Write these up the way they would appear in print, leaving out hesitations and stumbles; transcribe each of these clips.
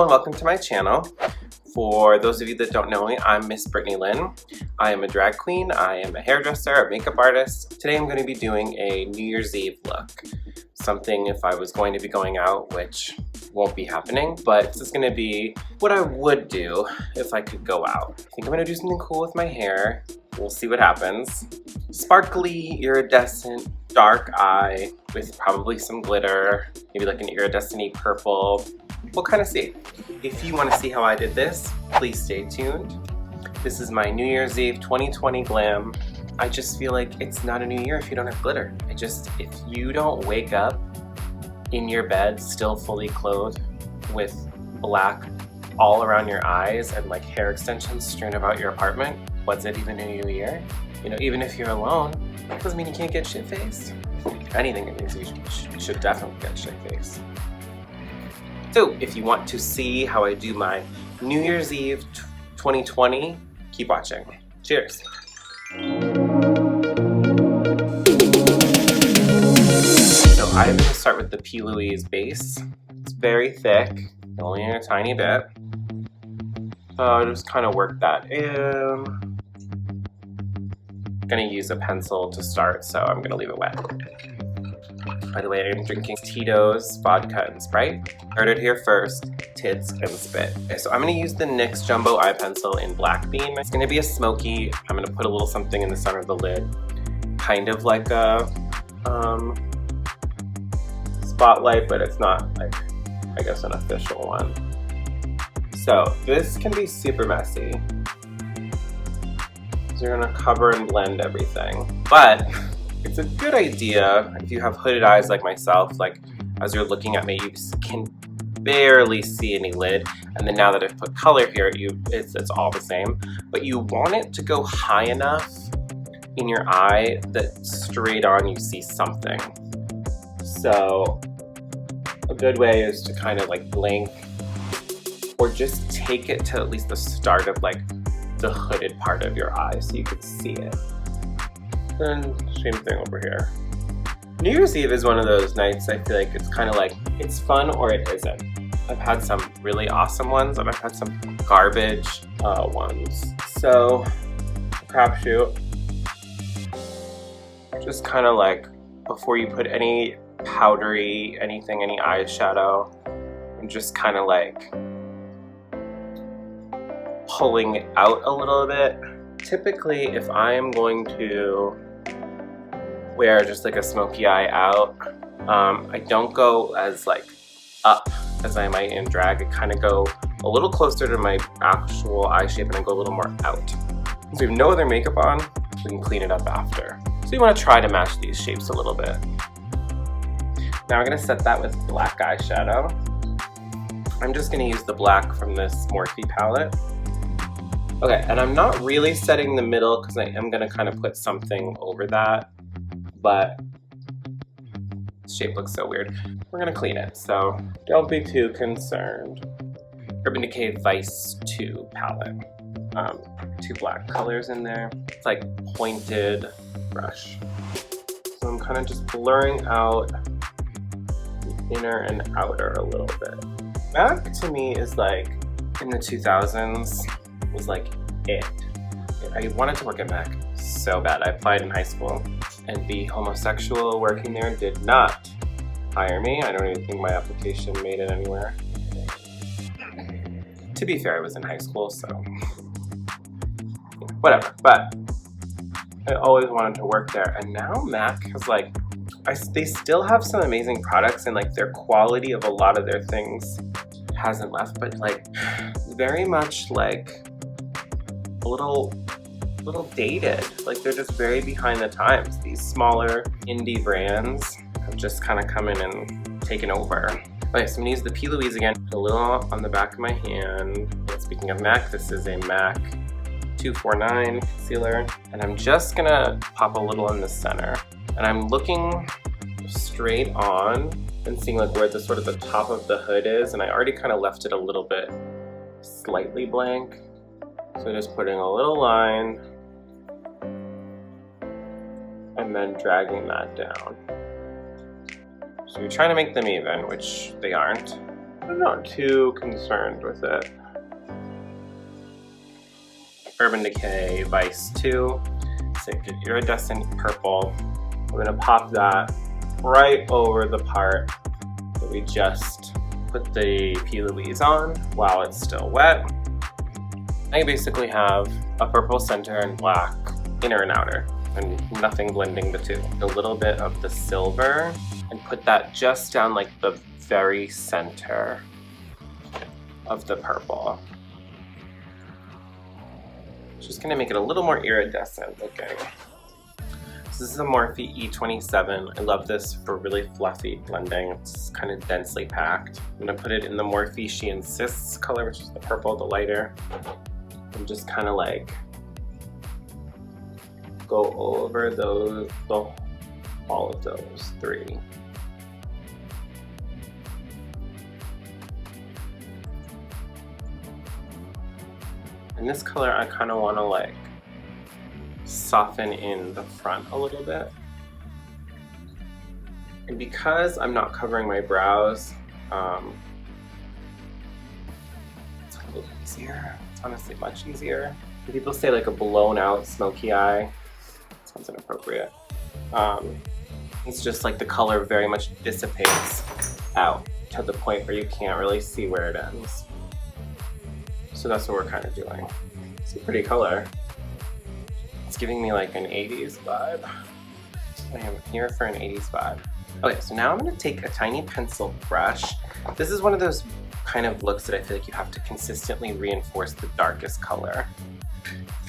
and welcome to my channel. For those of you that don't know me, I'm Miss Britney Lynn. I am a drag queen, I am a hairdresser, a makeup artist. Today I'm going to be doing a New Year's Eve look. Something if I was going to be going out, which won't be happening, but this is going to be what I would do if I could go out. I think I'm going to do something cool with my hair. We'll see what happens. Sparkly, iridescent, dark eye with probably some glitter, maybe like an iridescent-y purple. We'll kind of see. If you want to see how I did this, please stay tuned. This is my New Year's Eve 2020 glam. I just feel like it's not a new year if you don't have glitter. If you don't wake up in your bed still fully clothed with black all around your eyes and like hair extensions strewn about your apartment, what's it even a new year? You know, even if you're alone, that doesn't mean you can't get shit-faced. If anything, it means you should definitely get shit-faced. So if you want to see how I do my New Year's Eve 2020, keep watching. Cheers. So I'm going to start with the P. Louise base. It's very thick, only a tiny bit. So I'll just kind of work that in. I'm going to use a pencil to start, so I'm going to leave it wet. By the way, I'm drinking Tito's vodka and Sprite. Started here first, tits and spit. Okay, so I'm gonna use the NYX Jumbo Eye Pencil in Black Bean. It's gonna be a smoky. I'm gonna put a little something in the center of the lid. Kind of like a spotlight, but it's not like, I guess, an official one. So this can be super messy. So you're gonna cover and blend everything. But it's a good idea if you have hooded eyes like myself, like as you're looking at me, you can barely see any lid. And then now that I've put color here, it's all the same. But you want it to go high enough in your eye that straight on you see something. So a good way is to kind of like blink or just take it to at least the start of like the hooded part of your eye so you can see it. And same thing over here. New Year's Eve is one of those nights I feel like it's kind of like, it's fun or it isn't. I've had some really awesome ones and I've had some garbage ones. So, crapshoot. Just kind of like, before you put any powdery, anything, any eyeshadow, I'm just kind of like pulling it out a little bit. Typically, if I am going to wear just like a smoky eye out, I don't go as like up as I might in drag. I kind of go a little closer to my actual eye shape and I go a little more out. So we have no other makeup on, we can clean it up after. So you want to try to match these shapes a little bit. Now I'm going to set that with black eyeshadow. I'm just going to use the black from this Morphe palette. Okay, and I'm not really setting the middle because I am going to kind of put something over that, but this shape looks so weird. We're going to clean it, so don't be too concerned. Urban Decay Vice 2 palette. Two black colors in there. It's like pointed brush. So I'm kind of just blurring out the inner and outer a little bit. MAC to me is like, in the 2000s, was like it. I wanted to work at MAC so bad. I applied in high school and the homosexual working there did not hire me. I don't even think my application made it anywhere. To be fair, I was in high school, so whatever. But I always wanted to work there. And now MAC has like, they still have some amazing products and like their quality of a lot of their things hasn't left, but like very much like a little dated. Like they're just very behind the times. These smaller indie brands have just kind of come in and taken over. Okay, so I'm gonna use the P. Louise again, a little on the back of my hand. And speaking of MAC, this is a MAC 249 concealer, and I'm just gonna pop a little in the center. And I'm looking straight on and seeing like where the sort of the top of the hood is, and I already kind of left it a little bit slightly blank. So just putting a little line and then dragging that down. So you're trying to make them even, which they aren't. I'm not too concerned with it. Urban Decay Vice 2, it's like an iridescent purple. We're gonna pop that right over the part that we just put the P. Louise on while it's still wet. I basically have a purple center and black inner and outer, and nothing blending the two. A little bit of the silver, and put that just down like the very center of the purple. Just gonna make it a little more iridescent looking. So this is a Morphe E27. I love this for really fluffy blending. It's kind of densely packed. I'm gonna put it in the Morphe She Insists color, which is the purple, the lighter. And just kind of like go over those, all of those three. And this color I kind of want to like soften in the front a little bit. And because I'm not covering my brows, it's a little easier. It's honestly much easier. People say like a blown out smoky eye. Sounds inappropriate. It's just like the color very much dissipates out to the point where you can't really see where it ends. So that's what we're kind of doing. It's a pretty color. It's giving me like an 80s vibe. I am here for an 80s vibe. Okay, so now I'm gonna take a tiny pencil brush. This is one of those kind of looks that I feel like you have to consistently reinforce the darkest color.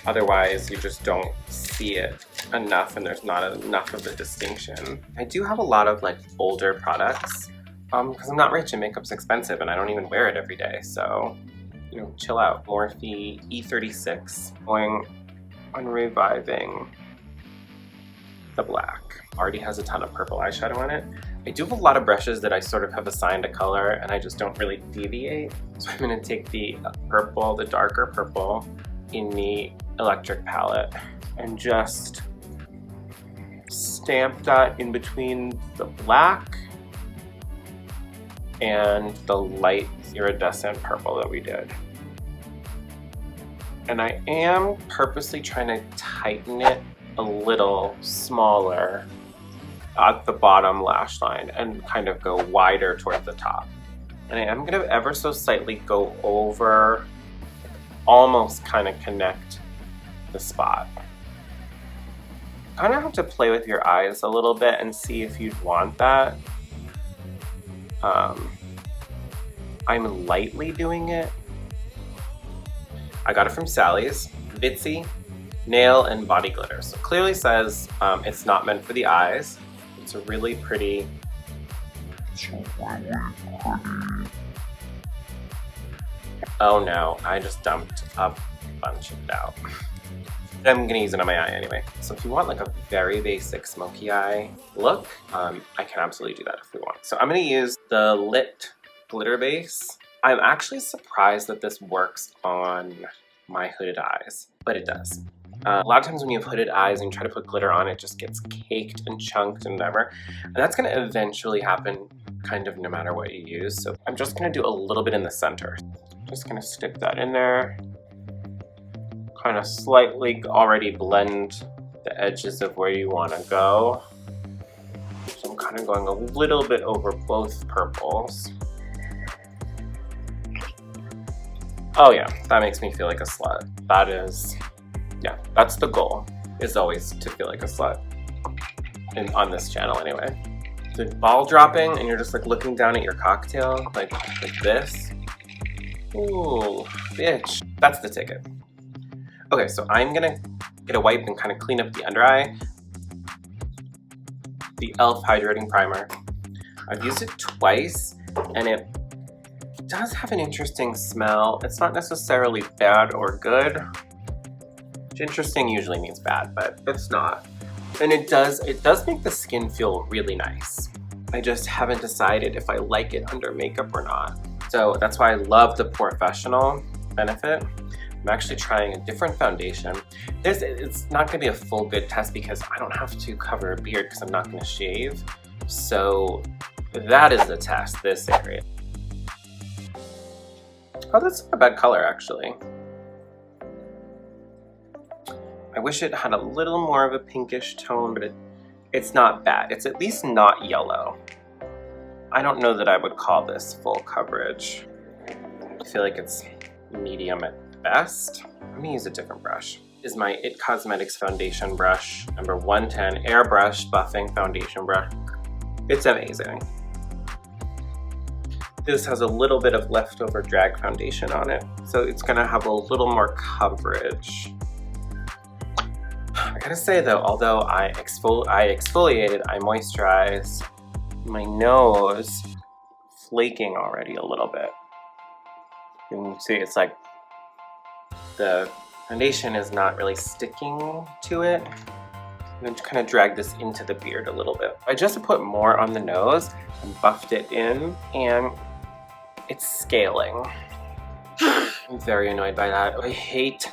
Otherwise, you just don't see it enough and there's not enough of a distinction. I do have a lot of like older products because I'm not rich and makeup's expensive and I don't even wear it every day, so you know, chill out. Morphe E36, going on reviving the black. Already has a ton of purple eyeshadow on it. I do have a lot of brushes that I sort of have assigned a color and I just don't really deviate. So I'm gonna take the purple, the darker purple in the electric palette and just stamp that in between the black and the light iridescent purple that we did. And I am purposely trying to tighten it a little smaller at the bottom lash line and kind of go wider toward the top. And I am gonna ever so slightly go over, almost kind of connect the spot. Kind of have to play with your eyes a little bit and see if you'd want that. I'm lightly doing it. I got it from Sally's, Bitsy, Nail and Body Glitter. So it clearly says it's not meant for the eyes. It's a really pretty. Oh no, I just dumped a bunch of it out. I'm gonna use it on my eye anyway. So if you want like a very basic smoky eye look, I can absolutely do that if we want. So I'm gonna use the Lit Glitter Base. I'm actually surprised that this works on my hooded eyes, but it does. A lot of times when you have hooded eyes and you try to put glitter on, it just gets caked and chunked and whatever. And that's gonna eventually happen kind of no matter what you use. So I'm just gonna do a little bit in the center. Just gonna stick that in there. Kind of slightly already blend the edges of where you wanna go. So I'm kind of going a little bit over both purples. Oh yeah, that makes me feel like a slut. That is, yeah, that's the goal, is always to feel like a slut. On this channel anyway. The ball dropping and you're just like looking down at your cocktail, like this. Ooh, bitch. That's the ticket. Okay, so I'm gonna get a wipe and kind of clean up the under eye. The e.l.f. Hydrating Primer. I've used it twice and it does have an interesting smell. It's not necessarily bad or good. Interesting usually means bad, but it's not. And it does make the skin feel really nice. I just haven't decided if I like it under makeup or not. So that's why I love the Professional Benefit. I'm actually trying a different foundation. It's not gonna be a full good test because I don't have to cover a beard because I'm not gonna shave. So that is the test, this area. Oh, that's not a bad color, actually. I wish it had a little more of a pinkish tone, but it's not bad. It's at least not yellow. I don't know that I would call this full coverage. I feel like it's medium at best. I'm gonna use a different brush. This is my IT Cosmetics foundation brush, number 110, airbrush buffing foundation brush. It's amazing. This has a little bit of leftover drag foundation on it, so it's gonna have a little more coverage. I gotta say though, although I exfoliated, I moisturized my nose, flaking already a little bit. You can see it's like the foundation is not really sticking to it. I'm going to kind of drag this into the beard a little bit. I just put more on the nose and buffed it in, and it's scaling. I'm very annoyed by that. I hate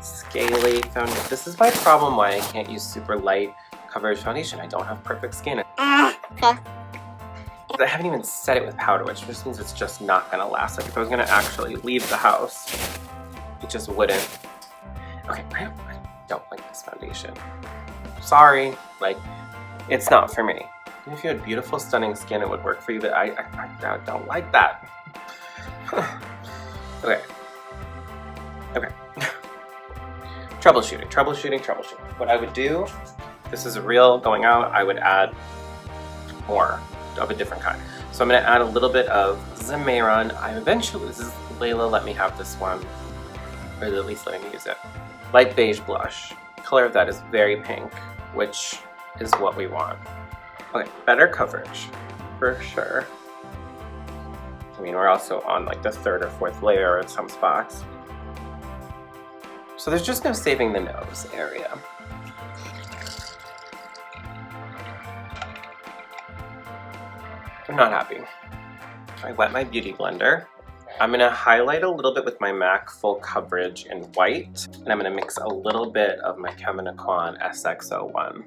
scaly foundation. This is my problem why I can't use super light coverage foundation. I don't have perfect skin. Okay. I haven't even set it with powder, which just means it's just not gonna last. Like if I was gonna actually leave the house, it just wouldn't. Okay, I don't like this foundation. Sorry, like, it's not for me. Even if you had beautiful, stunning skin, it would work for you, but I don't like that. Okay. Troubleshooting. What I would do, this is real going out, I would add more of a different kind. So I'm gonna add a little bit of Zamaron. This is Layla let me have this one, or at least letting me use it. Light beige blush. The color of that is very pink, which is what we want. Okay, better coverage, for sure. I mean, we're also on like the 3rd or 4th layer in some spots. So there's just no saving the nose area. I'm not happy. I wet my beauty blender. I'm gonna highlight a little bit with my MAC Full Coverage in white, and I'm gonna mix a little bit of my Cheminequan SX01.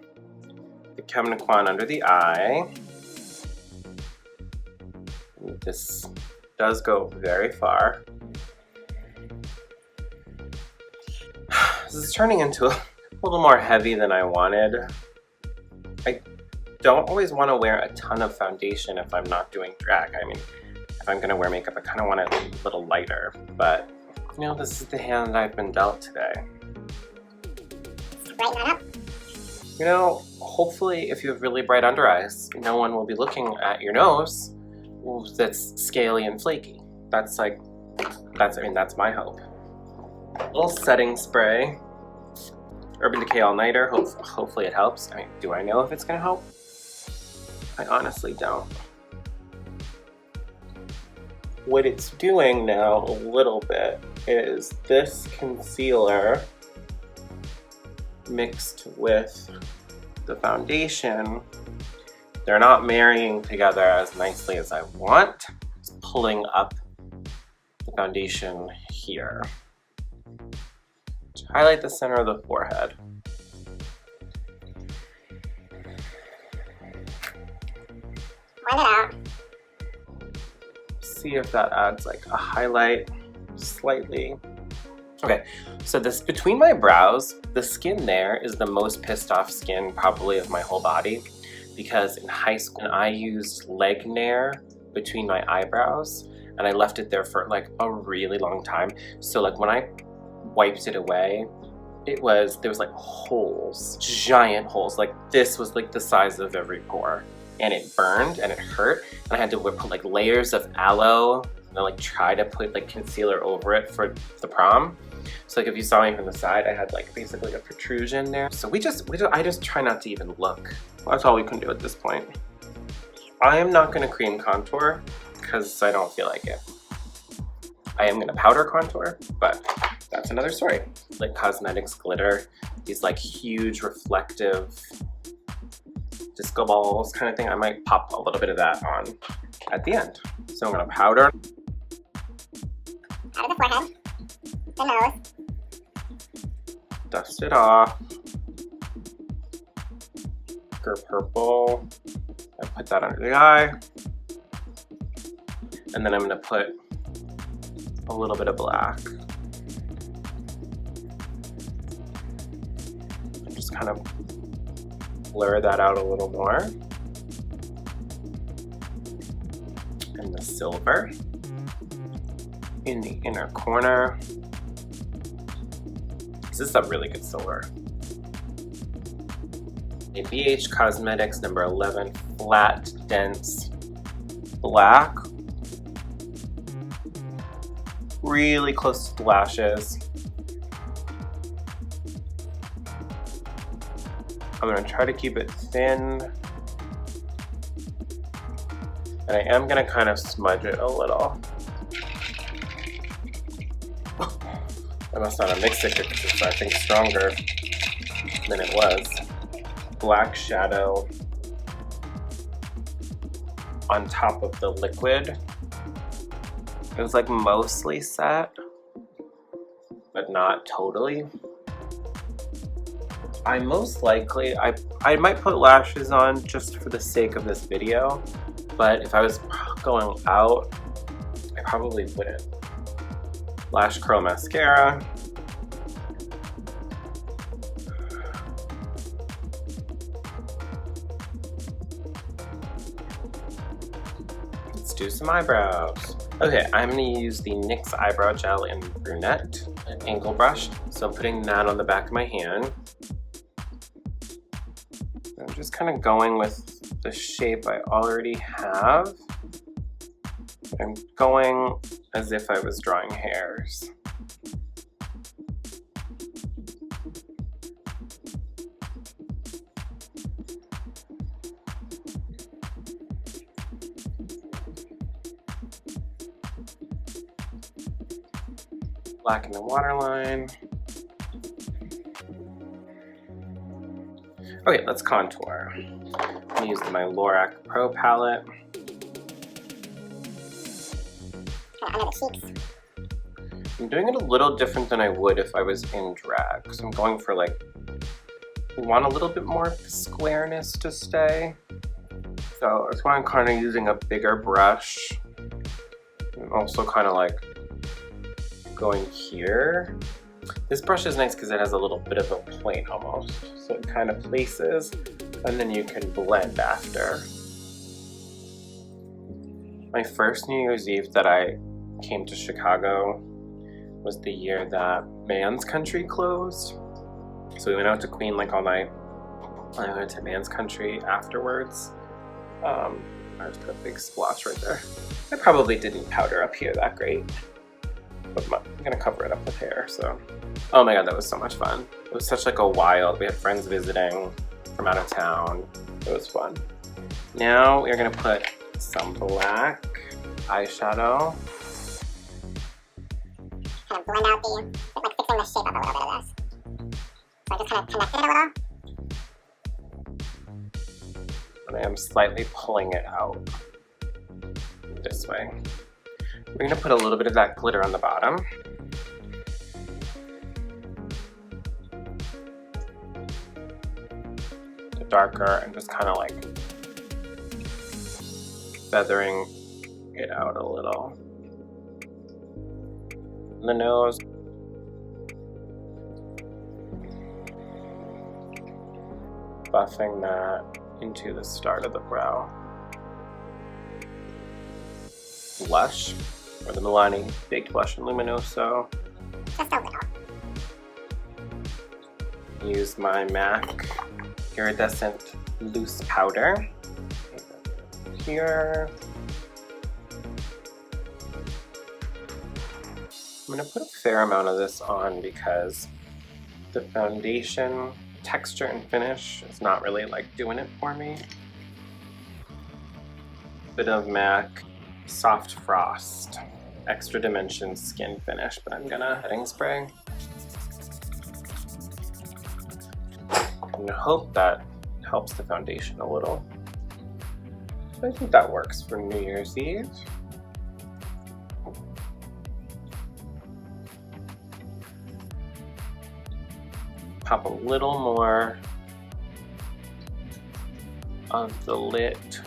The Cheminequan under the eye. This does go very far. This is turning into a little more heavy than I wanted. I don't always want to wear a ton of foundation if I'm not doing drag. I mean, if I'm gonna wear makeup, I kind of want it a little lighter, but you know, this is the hand that I've been dealt today. Brighten that up. You know, hopefully if you have really bright under eyes, no one will be looking at your nose that's scaly and flaky. That's my hope. A little setting spray. Urban Decay All Nighter, hopefully it helps. I mean, do I know if it's gonna help? I honestly don't. What it's doing now a little bit is this concealer mixed with the foundation. They're not marrying together as nicely as I want. It's pulling up the foundation here to highlight the center of the forehead. Blend it out. See if that adds like a highlight slightly. Okay, so this between my brows, the skin there is the most pissed off skin probably of my whole body, because in high school I used leg nair between my eyebrows and I left it there for like a really long time. So like when I wiped it away, there was like holes, giant holes. Like this was like the size of every pore. And it burned and it hurt, and I had to put like layers of aloe and like try to put like concealer over it for the prom. So like if you saw me from the side, I had like basically a protrusion there. So I just try not to even look. That's all we can do at this point. I am not gonna cream contour because I don't feel like it. I am gonna powder contour, but that's another story. Like Cosmetics glitter, these like huge reflective disco balls kind of thing. I might pop a little bit of that on at the end. So I'm gonna powder. Out of the forehead, the nose. Dust it off. Purple. I put that under the eye. And then I'm gonna put a little bit of black. Just kind of blur that out a little more. And the silver in the inner corner. This is a really good silver. A BH Cosmetics number 11 flat dense black. Really close to the lashes. I'm going to try to keep it thin. And I am going to kind of smudge it a little. I must not have mixed it because it's, I think, stronger than it was. Black shadow on top of the liquid. It was like mostly set, but not totally. I most likely, I might put lashes on just for the sake of this video, but if I was going out, I probably wouldn't. Lash Curl Mascara. Let's do some eyebrows. Okay, I'm going to use the NYX Eyebrow Gel in Brunette, an angle brush. So I'm putting that on the back of my hand. I'm just kind of going with the shape I already have. I'm going as if I was drawing hairs. Blacken the waterline. Okay, let's contour. I'm gonna use my Lorac Pro palette. Under the cheeks. I'm doing it a little different than I would if I was in drag. So I'm going for like, we want a little bit more squareness to stay. So that's why I'm kind of using a bigger brush. And also kind of like going here. This brush is nice because it has a little bit of a point almost. So it kind of places and then you can blend after. My first New Year's Eve that I came to Chicago was the year that Man's Country closed. So we went out to Queen like all night. I went to Man's Country afterwards. I just put a big splotch right there. I probably didn't powder up here that great, but I'm gonna cover it up with hair, so. Oh my god, that was so much fun. It was such like a wild, we had friends visiting from out of town. It was fun. Now we're gonna put some black eyeshadow. Kind of blend out the, like fixing the shape of a little bit of this. So I just kind of connected it a little. And I am slightly pulling it out this way. We're gonna put a little bit of that glitter on the bottom. The darker and just kind of like feathering it out a little. The nose. Buffing that into the start of the brow. Blush, or the Milani Baked Blush in Luminoso. Just a little. Use my MAC Iridescent Loose Powder. Here. I'm going to put a fair amount of this on because the foundation texture and finish is not really like doing it for me. Bit of MAC Soft Frost Extra Dimension Skin Finish, but I'm gonna setting spray. And I hope that helps the foundation a little. I think that works for New Year's Eve. Pop a little more of the lit.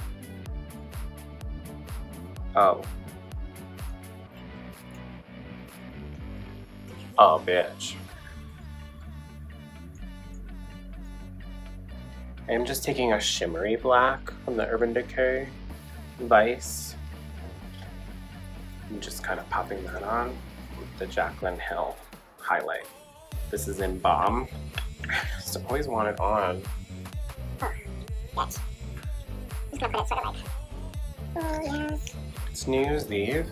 Oh. Oh, bitch. I am just taking a shimmery black from the Urban Decay Vice. I'm just kind of popping that on with the Jaclyn Hill highlight. This is in Bomb. I just always want it on. Oh, bitch. I'm just gonna put it sort of like, oh yes. It's New Year's Eve,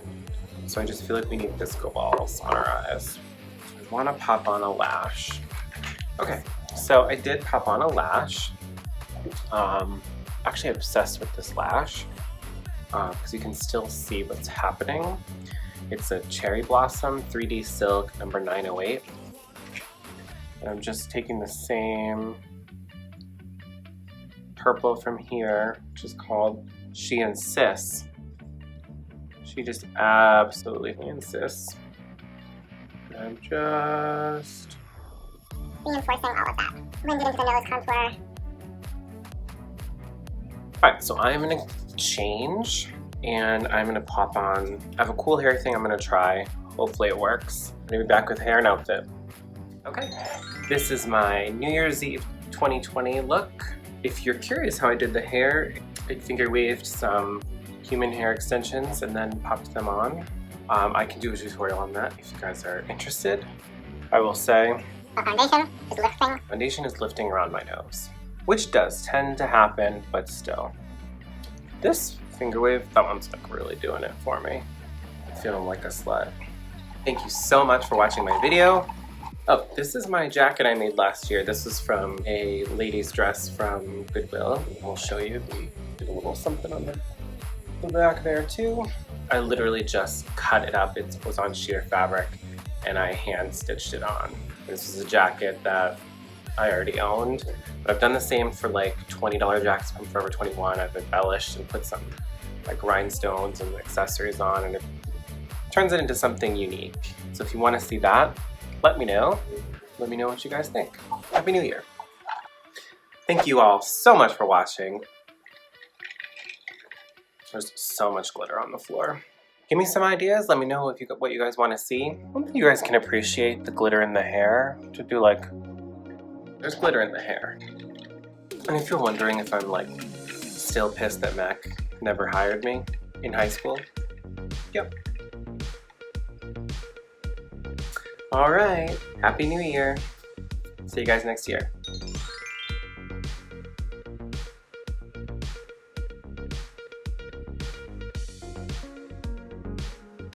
so I just feel like we need disco balls on our eyes. I want to pop on a lash. Okay, so I did pop on a lash. Actually obsessed with this lash because you can still see what's happening. It's a Cherry Blossom 3D Silk number 908. And I'm just taking the same purple from here, which is called She Insists. She just absolutely insists. And I'm just reinforcing all of that. Blend it into the nose contour. Alright, so I'm gonna change and I'm gonna pop on. I have a cool hair thing I'm gonna try. Hopefully it works. I'm gonna be back with hair and outfit. Okay, this is my New Year's Eve 2020 look. If you're curious how I did the hair, I finger waved some human hair extensions and then popped them on. I can do a tutorial on that if you guys are interested. I will say, The foundation is lifting. foundation is lifting around my nose, which does tend to happen, but still. This finger wave, that one's like really doing it for me. I'm feeling like a slut. Thank you so much for watching my video. Oh, this is my jacket I made last year. This is from a lady's dress from Goodwill. I'll show you. We did a little something on the back there too. I literally just cut it up. It was on sheer fabric and I hand stitched it on. This is a jacket that I already owned, but I've done the same for like $20 jackets from Forever 21. I've embellished and put some like rhinestones and accessories on, and it turns it into something unique. So if you want to see that, let me know. Let me know what you guys think. Happy New Year. Thank you all so much for watching. There's so much glitter on the floor. Give me some ideas. Let me know if what you guys want to see. I don't think you guys can appreciate the glitter in the hair. To do like, there's glitter in the hair. And if you're wondering if I'm like still pissed that Mac never hired me in high school, yep. All right, Happy New Year. See you guys next year.